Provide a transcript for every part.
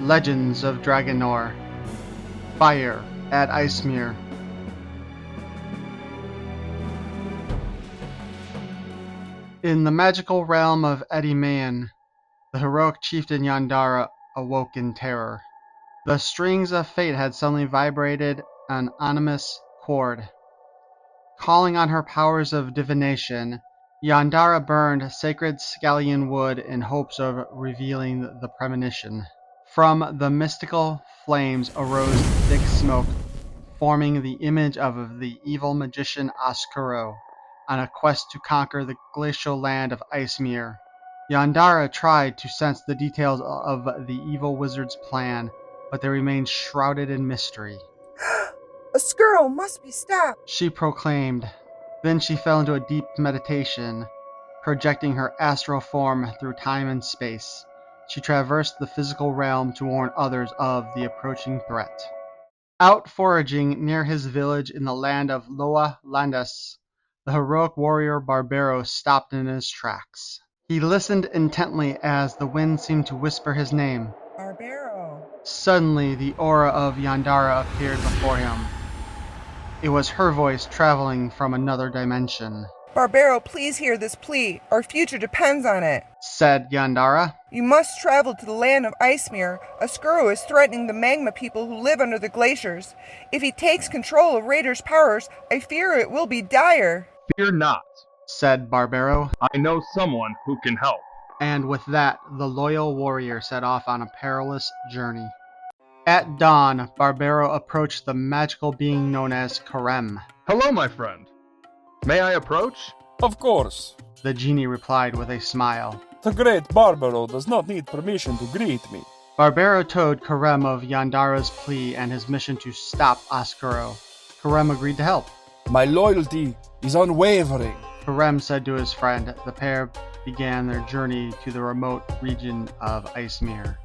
Legends of Dragonore. Fire at Icemere. In the magical realm of Icemere, the heroic chieftain Yondara awoke in terror. The strings of fate had suddenly vibrated an ominous chord. Calling on her powers of divination, Yondara burned sacred scallion wood in hopes of revealing the premonition. From the mystical flames arose thick smoke, forming the image of the evil magician Oskuro on a quest to conquer the glacial land of Icemere. Yondara tried to sense the details of the evil wizard's plan, but they remained shrouded in mystery. Oskuro must be stopped, she proclaimed. Then she fell into a deep meditation, projecting her astral form through time and space. She traversed the physical realm to warn others of the approaching threat. Out foraging near his village in the land of Loa Landas, the heroic warrior Barbaro stopped in his tracks. He listened intently as the wind seemed to whisper his name. Barbaro. Suddenly, the aura of Yondara appeared before him. It was her voice traveling from another dimension. Barbaro, please hear this plea. Our future depends on it, said Yondara. You must travel to the land of Icemere. Oskuro is threatening the magma people who live under the glaciers. If he takes control of Raitor's powers, I fear it will be dire. Fear not, said Barbaro. I know someone who can help. And with that, the loyal warrior set off on a perilous journey. At dawn, Barbaro approached the magical being known as Karem. Hello, my friend. May I approach? Of course, the genie replied with a smile. The great Barbaro does not need permission to greet me. Barbaro told Karem of Yondara's plea and his mission to stop Oskuro. Karem agreed to help. My loyalty is unwavering, Karem said to his friend. The pair began their journey to the remote region of Icemere.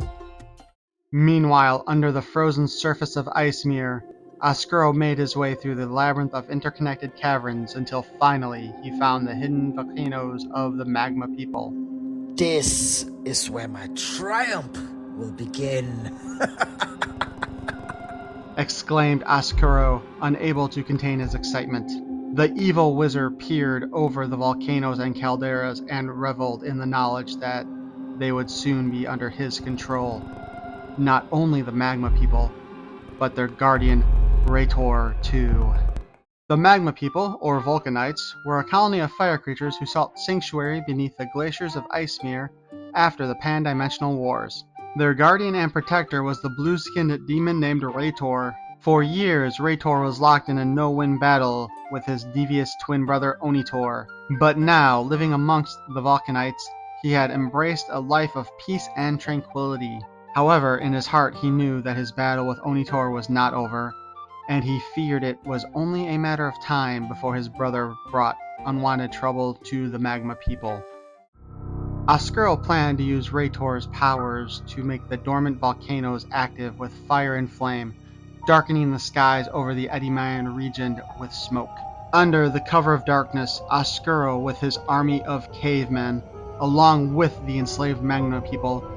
Meanwhile, under the frozen surface of Icemere, Oskuro made his way through the labyrinth of interconnected caverns until finally he found the hidden volcanoes of the magma people. This is where my triumph will begin, exclaimed Oskuro, unable to contain his excitement. The evil wizard peered over the volcanoes and calderas and reveled in the knowledge that they would soon be under his control. Not only the magma people, but their guardian Raitor too. The magma people, or Vulcanites, were a colony of fire creatures who sought sanctuary beneath the glaciers of Icemere after the pan-dimensional wars. Their guardian and protector was the blue-skinned demon named Raitor. For years, Raitor was locked in a no-win battle with his devious twin brother Onitor. But now, living amongst the Vulcanites, he had embraced a life of peace and tranquility. However, in his heart he knew that his battle with Onitor was not over, and he feared it was only a matter of time before his brother brought unwanted trouble to the magma people. Oskuro planned to use Raitor's powers to make the dormant volcanoes active with fire and flame, darkening the skies over the Icemere region with smoke. Under the cover of darkness, Oskuro, with his army of cavemen, along with the enslaved magma people,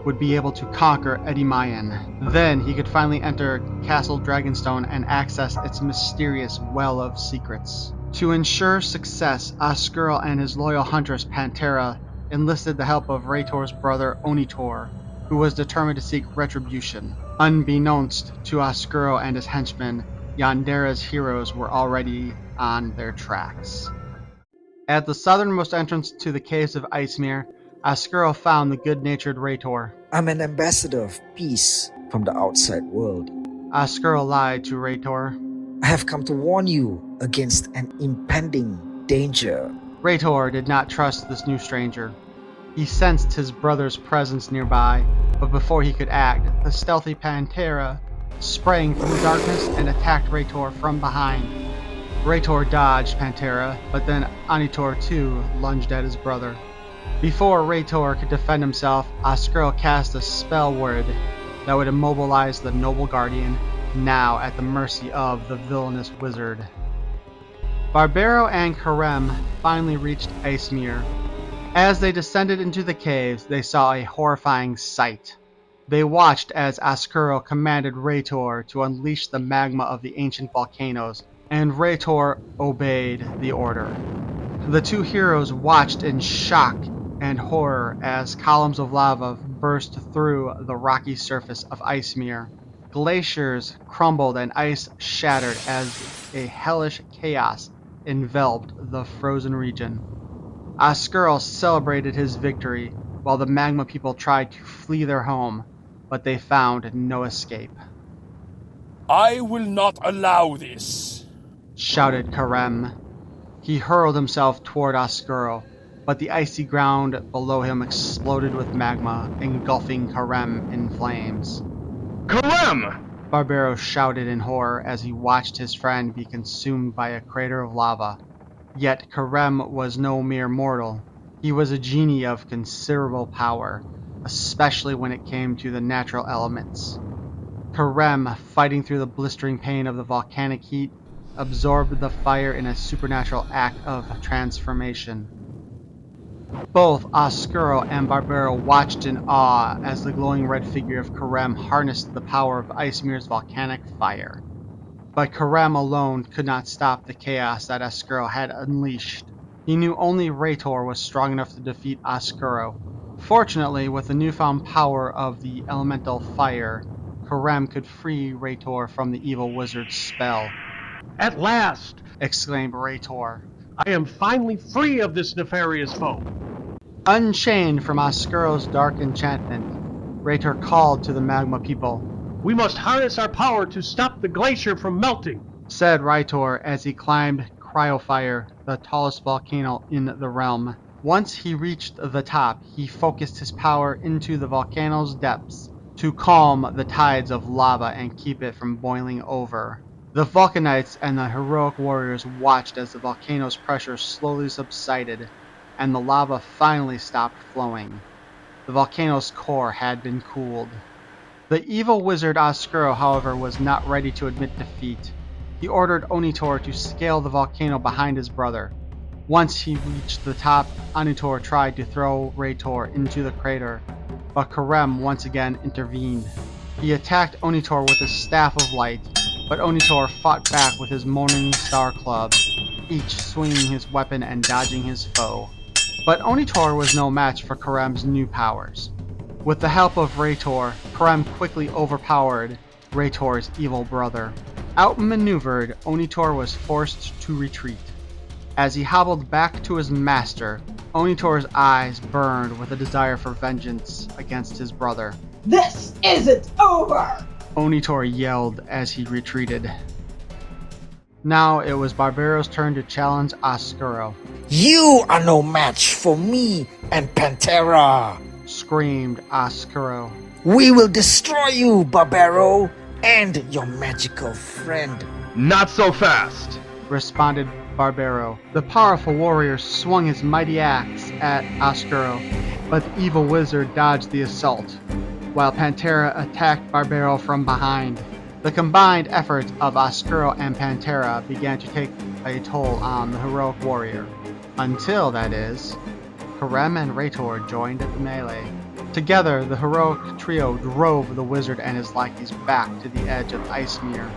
would be able to conquer Icemere. Then he could finally enter Castle Dragonstone and access its mysterious well of secrets. To ensure success, Oskuro and his loyal huntress Pantera enlisted the help of Raitor's brother Onitor, who was determined to seek retribution. Unbeknownst to Oskuro and his henchmen, Yondara's heroes were already on their tracks. At the southernmost entrance to the caves of Icemere, Oskuro found the good-natured Raitor. I'm an ambassador of peace from the outside world. Oskuro lied to Raitor. I have come to warn you against an impending danger. Raitor did not trust this new stranger. He sensed his brother's presence nearby, but before he could act, the stealthy Pantera sprang from the darkness and attacked Raitor from behind. Raitor dodged Pantera, but then Onitor too lunged at his brother. Before Raitor could defend himself, Oskuro cast a spell word that would immobilize the noble guardian, now at the mercy of the villainous wizard. Barbaro and Ka-Rem finally reached Icemere. As they descended into the caves, they saw a horrifying sight. They watched as Oskuro commanded Raitor to unleash the magma of the ancient volcanoes, and Raitor obeyed the order. The two heroes watched in shock and horror as columns of lava burst through the rocky surface of Icemere. Glaciers crumbled and ice shattered as a hellish chaos enveloped the frozen region. Oskuro celebrated his victory while the magma people tried to flee their home, but they found no escape. I will not allow this, Shouted Karem. He hurled himself toward Oskuro, but the icy ground below him exploded with magma, engulfing Karem in flames. Karem! Barbaro shouted in horror as he watched his friend be consumed by a crater of lava. Yet Karem was no mere mortal. He was a genie of considerable power, especially when it came to the natural elements. Karem, fighting through the blistering pain of the volcanic heat, absorbed the fire in a supernatural act of transformation. Both Oskuro and Barbaro watched in awe as the glowing red figure of Karem harnessed the power of Icemere's volcanic fire. But Karem alone could not stop the chaos that Oskuro had unleashed. He knew only Raitor was strong enough to defeat Oskuro. Fortunately, with the newfound power of the elemental fire, Karem could free Raitor from the evil wizard's spell. At last! Exclaimed Raitor. I am finally free of this nefarious foe. Unchained from Oscuro's dark enchantment, Raitor called to the magma people. We must harness our power to stop the glacier from melting, Said Raitor as he climbed Cryofire, the tallest volcano in the realm. Once he reached the top, he focused his power into the volcano's depths to calm the tides of lava and keep it from boiling over. The Vulcanites and the heroic warriors watched as the volcano's pressure slowly subsided and the lava finally stopped flowing. The volcano's core had been cooled. The evil wizard Oskuro, however, was not ready to admit defeat. He ordered Onitor to scale the volcano behind his brother. Once he reached the top, Onitor tried to throw Raitor into the crater, but Karem once again intervened. He attacked Onitor with his Staff of Light, but Onitor fought back with his Morning Star Club, each swinging his weapon and dodging his foe. But Onitor was no match for Karem's new powers. With the help of Raitor, Karem quickly overpowered Raitor's evil brother. Outmaneuvered, Onitor was forced to retreat. As he hobbled back to his master, Onitor's eyes burned with a desire for vengeance against his brother. This isn't over! Onitor yelled as he retreated. Now it was Barbaro's turn to challenge Oskuro. You are no match for me and Pantera. Screamed Oskuro. We will destroy you, Barbaro, and your magical friend. Not so fast! Responded Barbaro. The powerful warrior swung his mighty axe at Oskuro, but the evil wizard dodged the assault, while Pantera attacked Barbaro from behind. The combined efforts of Oskuro and Pantera began to take a toll on the heroic warrior. Until, that is, Karem and Raitor joined the melee. Together, the heroic trio drove the wizard and his lackeys back to the edge of Icemere.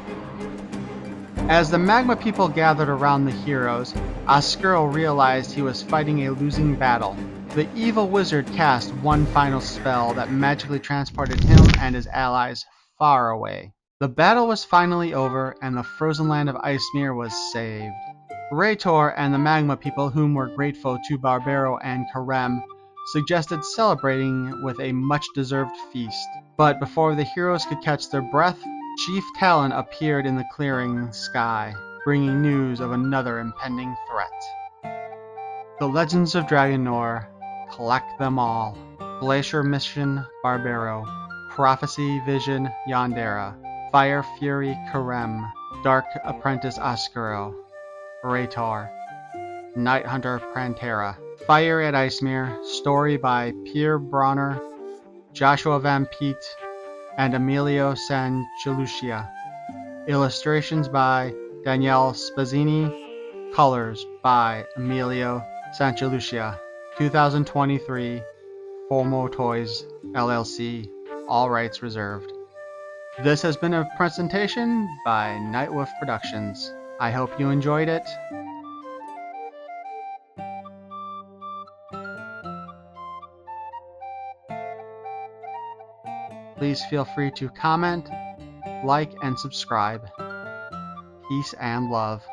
As the magma people gathered around the heroes, Oskuro realized he was fighting a losing battle. The evil wizard cast one final spell that magically transported him and his allies far away. The battle was finally over, and the frozen land of Icemere was saved. Raitor and the magma people, whom were grateful to Barbaro and Karem, suggested celebrating with a much-deserved feast. But before the heroes could catch their breath, Chief Talon appeared in the clearing sky, bringing news of another impending threat. The Legends of Dragonore, collect them all. Glacier Mission Barbaro, Prophecy Vision Yondara, Fire Fury Karem, Dark Apprentice Oskuro, Raitor, Night Hunter Pantera. Fire at Icemere, story by Pierre Bronner, Joshua Van Peet, and Emilio Sanchilucia. Illustrations by Danielle Spazzini. Colors by Emilio Sanchilucia. 2023, Formo Toys, LLC. all rights reserved. This has been a presentation by KnightWolf Productions. I hope you enjoyed it. Please feel free to comment, like, and subscribe. Peace and love.